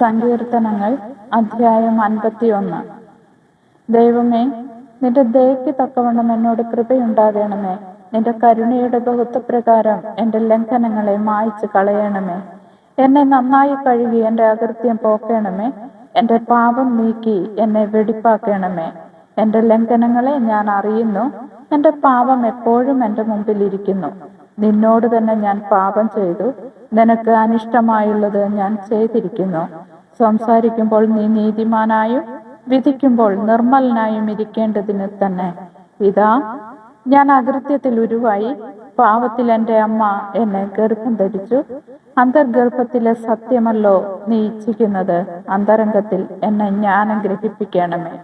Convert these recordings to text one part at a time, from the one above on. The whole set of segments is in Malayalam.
സങ്കീർത്തനങ്ങൾ അധ്യായം 51. ദൈവമേ, നിന്റെ ദയയ്ക്ക് തക്കവണ്ണം എന്നോട് കൃപയുണ്ടാകണമേ. നിന്റെ കരുണയുടെ ബഹുത്വപ്രകാരം എൻ്റെ ലംഘനങ്ങളെ മായ്ച്ചു കളയണമേ. എന്നെ നന്നായി കഴുകി എൻ്റെ അകൃത്യം പോക്കണമേ. എൻ്റെ പാപം നീക്കി എന്നെ വെടിപ്പാക്കണമേ. എൻ്റെ ലംഘനങ്ങളെ ഞാൻ അറിയുന്നു, എൻ്റെ പാപം എപ്പോഴും എൻ്റെ മുമ്പിലിരിക്കുന്നു. നിന്നോട് തന്നെ ഞാൻ പാപം ചെയ്തു, നിനക്ക് അനിഷ്ടമായുള്ളത് ഞാൻ ചെയ്തിരിക്കുന്നു. സംസാരിക്കുമ്പോൾ നീ നീതിമാനായും വിധിക്കുമ്പോൾ നിർമ്മലനായും ഇരിക്കേണ്ടതിന് തന്നെ. ഇതാ, ഞാൻ അകൃത്യത്തിൽ ഉരുവായി, പാവത്തിൽ എൻ്റെ അമ്മ എന്നെ ഗർഭം ധരിച്ചു. അന്തർഗർഭത്തിലെ സത്യമല്ലോ നീ ഇച്ഛിക്കുന്നത്. അന്തരംഗത്തിൽ എന്നെ ജ്ഞാനം ഗ്രഹിപ്പിക്കണമേ.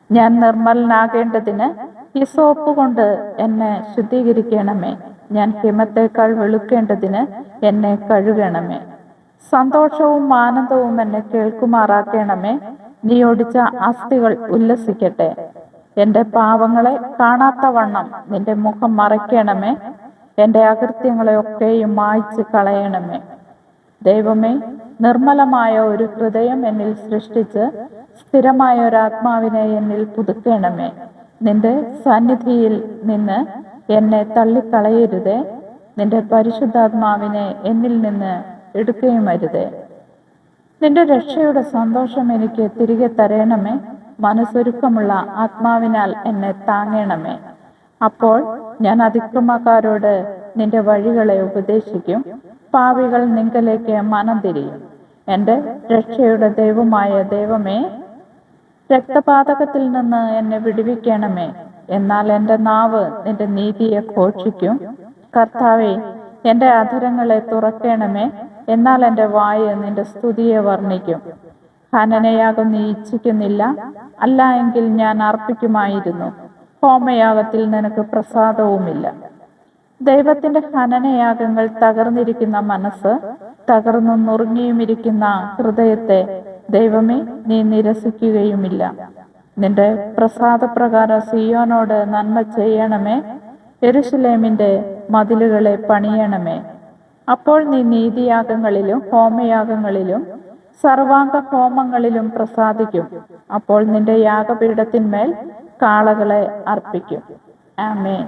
ഞാൻ നിർമ്മലനാകേണ്ടതിന് ഹിസോപ്പ് കൊണ്ട് എന്നെ ശുദ്ധീകരിക്കണമേ. ഞാൻ ഹിമത്തേക്കാൾ വെളുക്കേണ്ടതിന് എന്നെ കഴുകണമേ. സന്തോഷവും ആനന്ദവും എന്നെ കേൾക്കുമാറാക്കണമേ. നീ ഒടിച്ച അസ്ഥികൾ ഉല്ലസിക്കട്ടെ. എൻ്റെ പാവങ്ങളെ കാണാത്തവണ്ണം നിന്റെ മുഖം മറയ്ക്കണമേ. എൻ്റെ അകൃത്യങ്ങളെ ഒക്കെയും മായ്ച്ചു കളയണമേ. ദൈവമേ, നിർമ്മലമായ ഒരു ഹൃദയം എന്നിൽ സൃഷ്ടിച്ച് സ്ഥിരമായ ഒരാത്മാവിനെ എന്നിൽ പുതുക്കണമേ. നിന്റെ സന്നിധിയിൽ നിന്ന് എന്നെ തള്ളിക്കളയരുതേ. നിന്റെ പരിശുദ്ധാത്മാവിനെ എന്നിൽ നിന്ന് എടുക്കുകയും അരുതേ. നിന്റെ രക്ഷയുടെ സന്തോഷം എനിക്ക് തിരികെ തരണമേ. മനസ്സൊരുക്കമുള്ള ആത്മാവിനാൽ എന്നെ താങ്ങണമേ. അപ്പോൾ ഞാൻ അതിക്രമക്കാരോട് നിന്റെ വഴികളെ ഉപദേശിക്കും. പാപികൾ നിങ്കലേക്ക് മനം തിരിയും. എൻ്റെ രക്ഷയുടെ ദൈവമായ ദൈവമേ, രക്തപാതകത്തിൽ നിന്ന് എന്നെ വിടുവിക്കണമേ. എന്നാൽ എൻ്റെ നാവ് നിന്റെ നീതിയെ ഘോഷിക്കും. കർത്താവേ, എൻ്റെ അധരങ്ങളെ തുറക്കണമേ. എന്നാൽ എൻ്റെ വായ് നിന്റെ സ്തുതിയെ വർണ്ണിക്കും. ഹനനയാഗം നീ ഇച്ഛിക്കുന്നില്ല, അല്ല എങ്കിൽ ഞാൻ അർപ്പിക്കുമായിരുന്നു. ഹോമയാഗത്തിൽ നിനക്ക് പ്രസാദവുമില്ല. ദൈവത്തിന്റെ ഹനനയാഗങ്ങൾ തകർന്നിരിക്കുന്ന മനസ്സ്, തകർന്നു നുറുങ്ങിയുമിരിക്കുന്ന ഹൃദയത്തെ ദൈവമേ നീ നിരസിക്കുകയുമില്ല. നിന്റെ പ്രസാദപ്രകാരം സിയോനോട് നന്മ ചെയ്യണമേ. യെരൂശലേമിന്റെ മതിലുകളെ പണിയണമേ. അപ്പോൾ നീ നീതിയാഗങ്ങളിലും ഹോമയാഗങ്ങളിലും സർവാംഗ ഹോമങ്ങളിലും പ്രസാദിക്കും. അപ്പോൾ നിന്റെ യാഗപീഠത്തിന്മേൽ കാളകളെ അർപ്പിക്കും. ആമേൻ.